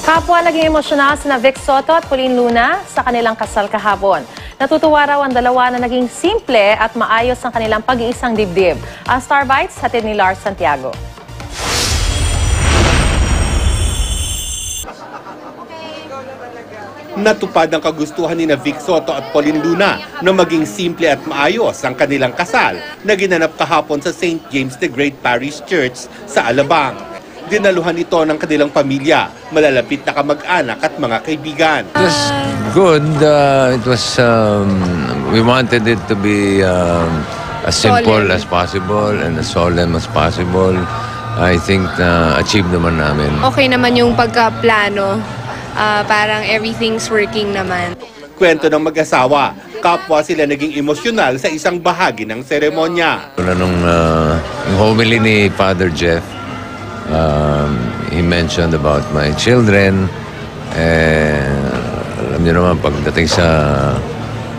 Kapwa naging emosyonal sina Vic Soto at Pauline Luna sa kanilang kasal kahapon. Natutuwa raw ang dalawa na naging simple at maayos ang kanilang pag-iisang dibdib. Ang Star Bites, hatid ni Lars Santiago. Natupad ang kagustuhan ni Vic Soto at Pauline Luna na maging simple at maayos ang kanilang kasal na ginanap kahapon sa St. James the Great Parish Church sa Alabang. Dinaluhan ito ng kanilang pamilya, malalapit na kamag-anak at mga kaibigan. It was good. We wanted it to be as simple as possible and as solemn as possible. I think achieved naman namin. Okay naman yung pagkaplano. Parang everything's working naman. Kwento ng mag-asawa, kapwa sila naging emosyonal sa isang bahagi ng seremonya. Nung homily ni Father Jeff, he mentioned about my children. Alam niyo naman, pagdating sa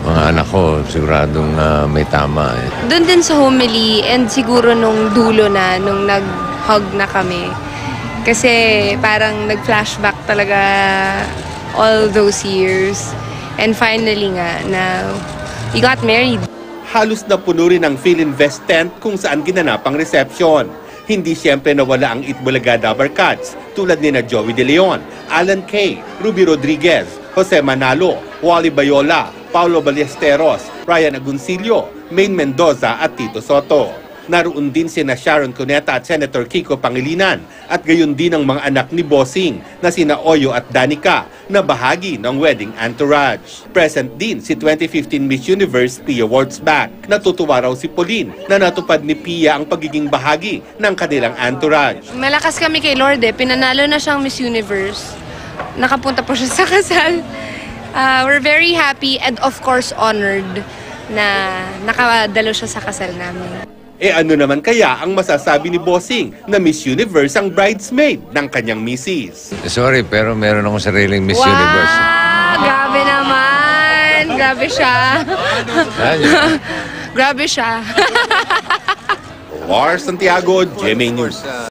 mga anak ko, siguradong may tama. Doon din sa homily and siguro nung dulo na, nung nag-hug na kami. Kasi parang nag-flashback talaga all those years. And finally nga, now, we got married. Halos na puno rin ang Philinvest tent kung saan ginanap ang reception. Hindi siyempre nawala ang Itbulaga Dabarkats tulad ni na Joey De Leon, Alan Kay, Ruby Rodriguez, Jose Manalo, Wally Bayola, Paulo Ballesteros, Ryan Agoncillo, Maine Mendoza at Tito Soto. Naroon din sina Sharon Cuneta at Senator Kiko Pangilinan at gayon din ang mga anak ni Bossing na sina Oyo at Danica na bahagi ng wedding entourage. Present din si 2015 Miss Universe Pia Wurtzbach. Natutuwa raw si Pauline na natupad ni Pia ang pagiging bahagi ng kanilang entourage. Malakas kami kay Lord pinanalo na siyang Miss Universe. Nakapunta po siya sa kasal. We're very happy and of course honored na nakadalo siya sa kasal namin. Ano naman kaya ang masasabi ni Bossing na Miss Universe ang bridesmaid ng kanyang misis? Sorry, pero meron akong sariling Miss Universe. Grabe naman! Grabe siya! Grabe siya! Lars Santiago, GMA News.